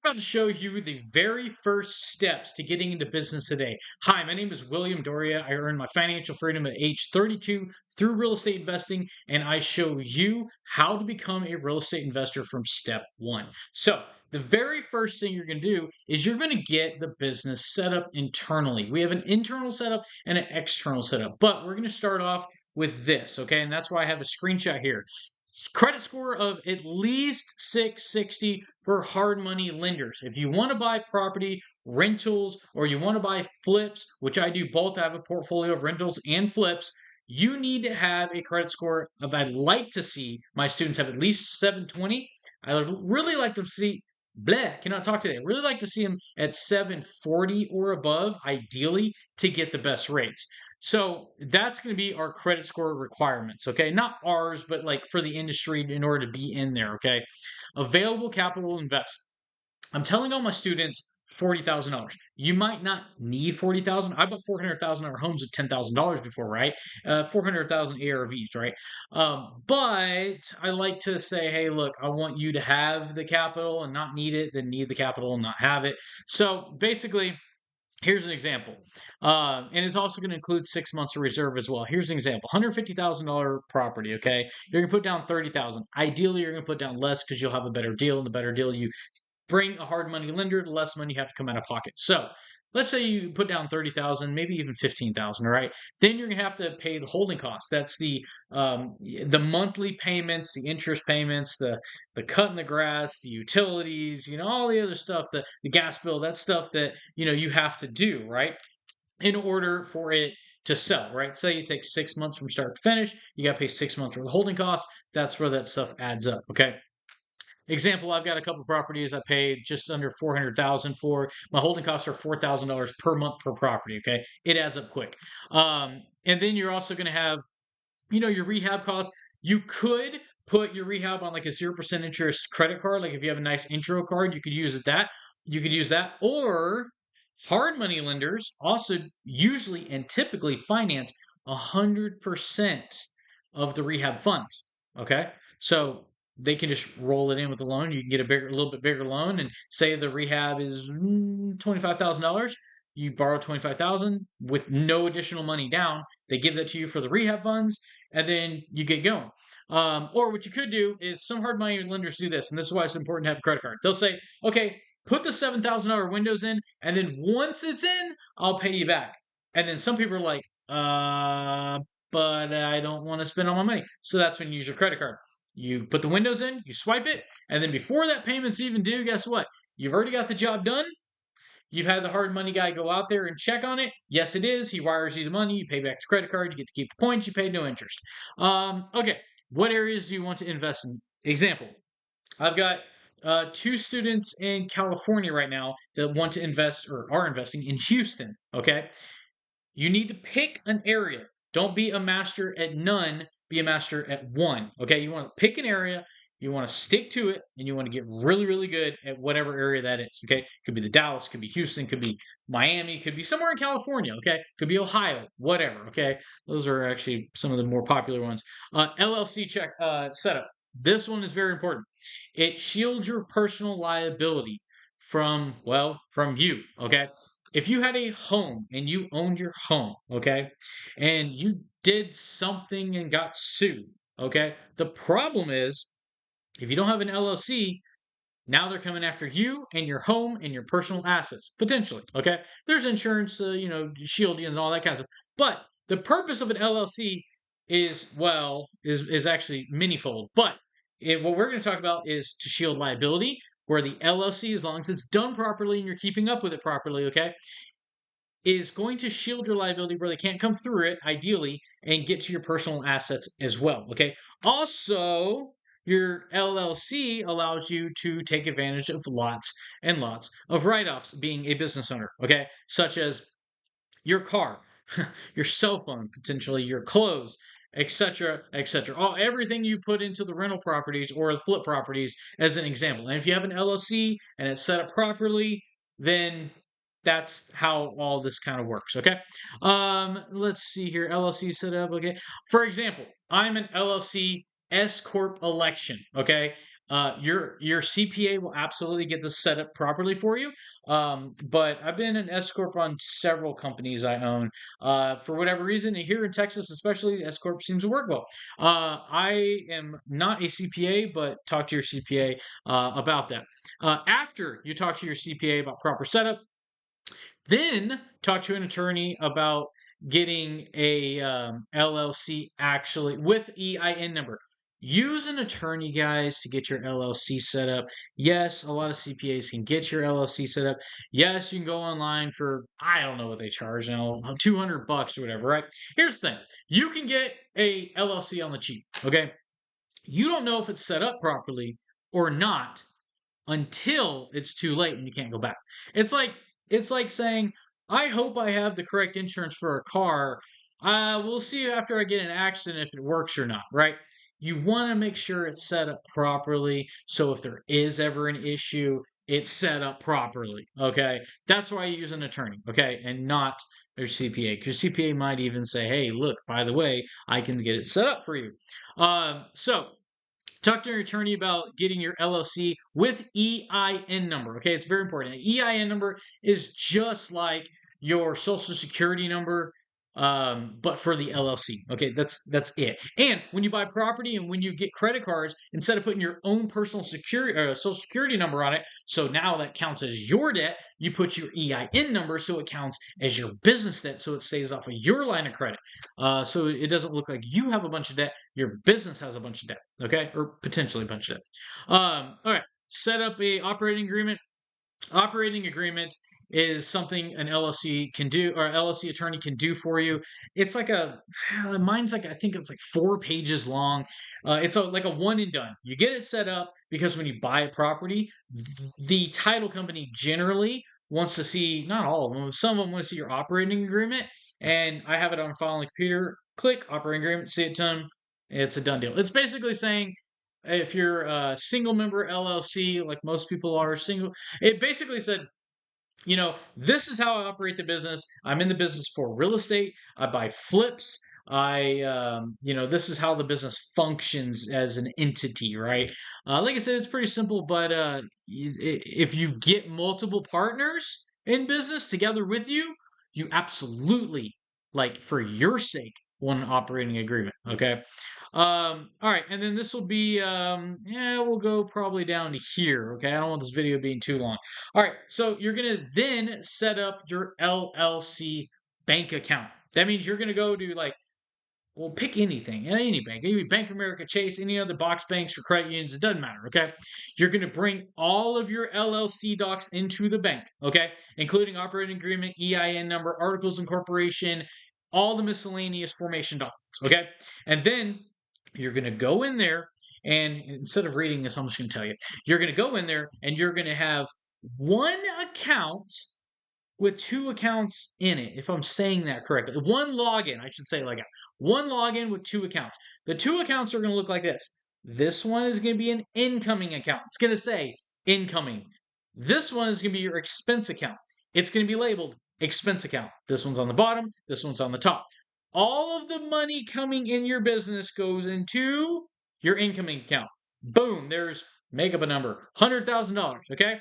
About to show you the very first steps to getting into business today. Hi, my name is w.dauria. I earned my financial freedom at age 32 through real estate investing, and I show you how to become a real estate investor from step one. So, the very first thing you're going to do is you're going to get the business set up internally. We have an internal setup and an external setup, but we're going to start off with this, okay? And that's why I have a screenshot here. Credit score of at least 660 for hard money lenders. If you want to buy property, rentals, or you want to buy flips, which I do both, I have a portfolio of rentals and flips, you need to have a credit score of, I'd like to see my students have at least 720. I really like to see, cannot talk today. I really like to see them at 740 or above, ideally, to get the best rates. So that's going to be our credit score requirements, okay? Not ours, but like for the industry in order to be in there, okay? Available capital invest. I'm telling all my students $40,000. You might not need 40,000. I bought $400,000 homes with $10,000 before, right? 400,000 ARVs, right? But I like to say, hey, look, I want you to have the capital and not need it, then need the capital and not have it. So basically, here's an example. And it's also going to include 6 months of reserve as well. Here's an example. $150,000 property, okay? You're going to put down 30,000. Ideally, you're going to put down less because you'll have a better deal. And the better deal you bring a hard money lender, the less money you have to come out of pocket. So let's say you put down 30,000, maybe even 15,000, all right? Then you're gonna have to pay the holding costs. That's the monthly payments, the interest payments, the cutting the grass, the utilities, all the other stuff, the gas bill, that stuff that you have to do, right? In order for it to sell, right? Say you take 6 months from start to finish, you got to pay 6 months for the holding costs. That's where that stuff adds up, okay? Example, I've got a couple properties I paid just under 400,000 for. My holding costs are $4,000 per month per property. Okay, it adds up quick. And then you're also going to have, your rehab costs. You could put your rehab on like a 0% interest credit card. Like if you have a nice intro card, you could use that. You could use that, or hard money lenders also usually and typically finance 100% of the rehab funds. Okay, so they can just roll it in with the loan. You can get a little bit bigger loan, and say the rehab is $25,000. You borrow 25,000 with no additional money down. They give that to you for the rehab funds, and then you get going. Or what you could do is some hard money lenders do this, and this is why it's important to have a credit card. They'll say, okay, put the $7,000 windows in, and then once it's in, I'll pay you back. And then some people are like, but I don't want to spend all my money. So that's when you use your credit card. You put the windows in, you swipe it, and then before that payment's even due, guess what? You've already got the job done. You've had the hard money guy go out there and check on it. Yes, it is. He wires you the money. You pay back the credit card. You get to keep the points. You pay no interest. Okay, what areas do you want to invest in? Example, I've got two students in California right now that want to invest or are investing in Houston. Okay, you need to pick an area. Don't be a master at none, be a master at one. Okay, you want to pick an area, you want to stick to it, and you want to get really, really good at whatever area that is. Okay, could be the Dallas, could be Houston, could be Miami, could be somewhere in California. Okay, could be Ohio, whatever. Okay, those are actually some of the more popular ones. LLC check setup. This one is very important. It shields your personal liability from you. Okay, if you had a home and you owned your home, okay, and you did something and got sued, okay, the problem is if you don't have an LLC, now they're coming after you and your home and your personal assets, potentially, okay? There's insurance, shield you and all that kind of stuff. But the purpose of an LLC is actually manyfold. But what we're going to talk about is to shield liability, where the LLC, as long as it's done properly and you're keeping up with it properly, okay, is going to shield your liability where they can't come through it, ideally, and get to your personal assets as well. Okay. Also, your LLC allows you to take advantage of lots and lots of write offs being a business owner. Okay. Such as your car, your cell phone, potentially your clothes, etc., etc. Everything you put into the rental properties or the flip properties, as an example. And if you have an LLC and it's set up properly, then that's how all this kind of works. Okay. Let's see here. LLC setup. Okay. For example, I'm an LLC S corp election. Okay. your CPA will absolutely get this set up properly for you. But I've been an S corp on several companies I own. For whatever reason, here in Texas, especially, S corp seems to work well. I am not a CPA, but talk to your CPA about that. After you talk to your CPA about proper setup, then talk to an attorney about getting a LLC actually with EIN number. Use an attorney, guys, to get your LLC set up. Yes, a lot of CPAs can get your LLC set up. Yes, you can go online for, I don't know what they charge now, $200 or whatever, right? Here's the thing. You can get a LLC on the cheap, okay? You don't know if it's set up properly or not until it's too late and you can't go back. It's like it's like saying, I hope I have the correct insurance for a car. We'll see after I get in an accident if it works or not, right? You want to make sure it's set up properly so if there is ever an issue, it's set up properly. Okay. That's why you use an attorney, okay, and not your CPA. Because CPA might even say, hey, look, by the way, I can get it set up for you. So talk to your attorney about getting your LLC with EIN number. Okay, it's very important. An EIN number is just like your social security number, but for the LLC. Okay, that's it. And when you buy property and when you get credit cards, instead of putting your own personal security social security number on it, so now that counts as your debt, you put your EIN number so it counts as your business debt, so it stays off of your line of credit. So it doesn't look like you have a bunch of debt. Your business has a bunch of debt, okay, or potentially a bunch of debt. All right, set up a operating agreement. Operating agreement is something an LLC can do, or LLC attorney can do for you. It's like mine's like, I think it's like 4 pages long. It's like a one and done. You get it set up because when you buy a property, the title company generally wants to see, not all of them, some of them want to see your operating agreement. And I have it on file on the computer. Click operating agreement, see it done. It's a done deal. It's basically saying, if you're a single member LLC, like most people are single, it basically said, this is how I operate the business. I'm in the business for real estate. I buy flips. This is how the business functions as an entity, right? Like I said, it's pretty simple, but if you get multiple partners in business together with you, you absolutely, like for your sake, want an operating agreement. Okay. All right, and then this will be, yeah, we'll go probably down to here. Okay, I don't want this video being too long. All right, so you're going to then set up your LLC bank account. That means you're going to go to, like, well, pick anything, any bank, maybe Bank of America, Chase, any other box banks or credit unions, it doesn't matter, okay? You're going to bring all of your LLC docs into the bank, okay? Including operating agreement, EIN number, articles of incorporation, all the miscellaneous formation documents, okay? And then you're going to go in there, and instead of reading this, I'm just going to tell you. You're going to go in there, and you're going to have one account with two accounts in it, if I'm saying that correctly. One login, I should say like that. One login with two accounts. The two accounts are going to look like this. This one is going to be an incoming account. It's going to say incoming. This one is going to be your expense account. It's going to be labeled expense account. This one's on the bottom. This one's on the top. All of the money coming in your business goes into your incoming account. Boom, there's, make up a number, $100,000, okay?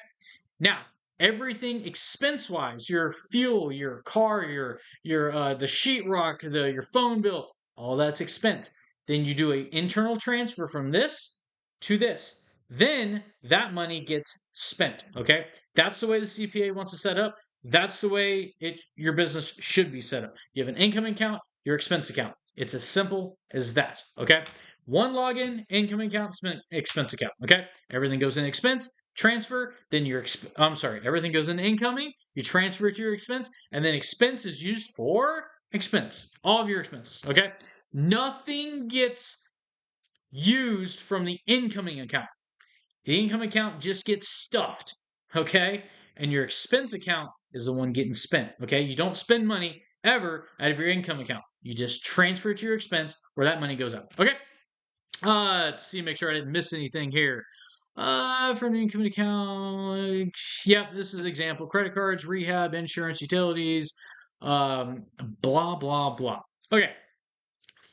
Now, everything expense wise, your fuel, your car, your the sheetrock, your phone bill, all that's expense. Then you do an internal transfer from this to this. Then that money gets spent. Okay, that's the way the CPA wants to set up. That's the way your business should be set up. You have an income account, your expense account. It's as simple as that. Okay, one login, income account, expense account. Okay, everything goes in expense, transfer, then everything goes into incoming, you transfer it to your expense, and then expense is used for expense. All of your expenses, okay? Nothing gets used from the incoming account. The income account just gets stuffed, okay? And your expense account is the one getting spent, okay? You don't spend money ever out of your income account. You just transfer it to your expense where that money goes out, okay? Let's see, make sure I didn't miss anything here. From the income account, yep, this is example. Credit cards, rehab, insurance, utilities, blah, blah, blah. Okay,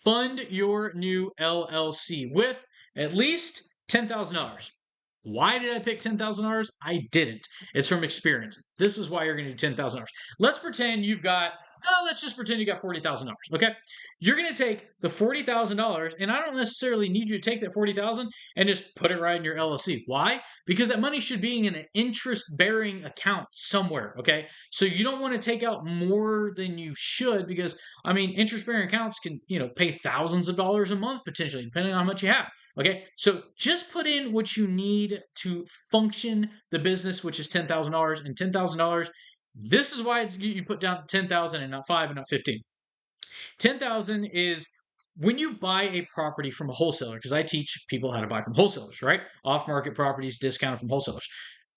fund your new LLC with at least $10,000. Why did I pick $10,000? I didn't. It's from experience. This is why you're going to do $10,000. Let's pretend you've got, let's just pretend you got $40,000. Okay. You're going to take the $40,000, and I don't necessarily need you to take that $40,000 and just put it right in your LLC. Why? Because that money should be in an interest bearing account somewhere. Okay. So you don't want to take out more than you should because, I mean, interest bearing accounts can, pay thousands of dollars a month potentially, depending on how much you have. Okay, so just put in what you need to function the business, which is $10,000 and $10,000. This is why you put down 10,000 and not 5 and not 15. 10,000 is when you buy a property from a wholesaler, because I teach people how to buy from wholesalers, right? Off market properties discounted from wholesalers.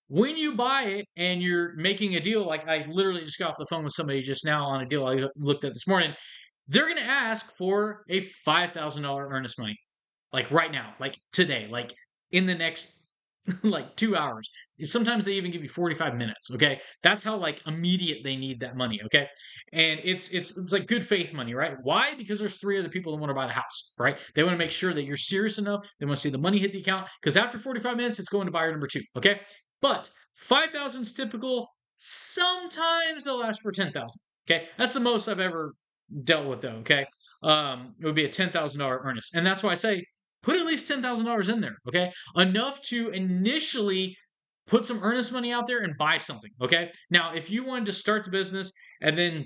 When you buy it and you're making a deal, like I literally just got off the phone with somebody just now on a deal I looked at this morning, they're going to ask for a $5,000 earnest money. Like right now, like today, like in the next like 2 hours. Sometimes they even give you 45 minutes. Okay. That's how like immediate they need that money. Okay. And it's like good faith money, right? Why? Because there's three other people that want to buy the house, right? They want to make sure that you're serious enough. They want to see the money hit the account because after 45 minutes, it's going to buyer number two. Okay. But 5,000 is typical. Sometimes they'll ask for 10,000. Okay. That's the most I've ever dealt with though. Okay. It would be a $10,000 earnest. And that's why I say, put at least $10,000 in there, okay? Enough to initially put some earnest money out there and buy something, okay? Now, if you wanted to start the business and then,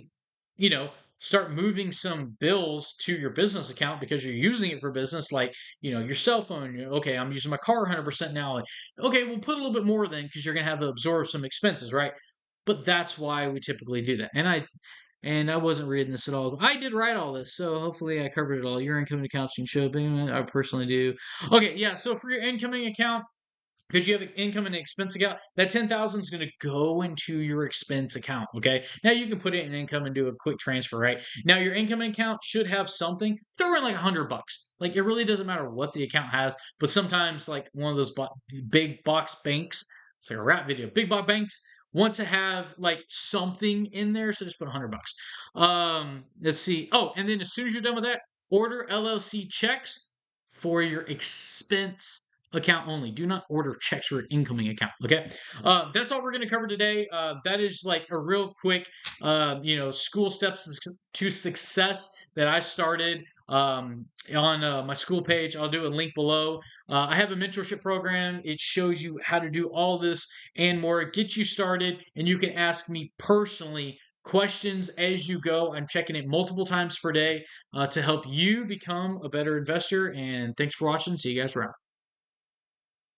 start moving some bills to your business account because you're using it for business, like, your cell phone, okay, I'm using my car 100% now. Like, okay, we'll put a little bit more then because you're going to have to absorb some expenses, right? But that's why we typically do that. And I wasn't reading this at all. I did write all this, so hopefully I covered it all. Your incoming accounts you can show up. I personally do. Okay, yeah. So for your incoming account, because you have an income and an expense account, that 10,000 is going to go into your expense account. Okay. Now you can put it in income and do a quick transfer, right? Now your income account should have something. Throw in like $100. Like it really doesn't matter what the account has, but sometimes like one of those big box banks. It's like a rap video. Big box banks want to have like something in there, so just put $100. Let's see. Oh, and then as soon as you're done with that, order LLC checks for your expense account only. Do not order checks for an incoming account. Okay. That's all we're going to cover today. That is like a real quick, school steps to success that I started on my school page. I'll do a link below. I have a mentorship program. It shows you how to do all this and more. Get you started, and you can ask me personally questions as you go. I'm checking it multiple times per day to help you become a better investor. And thanks for watching. See you guys around.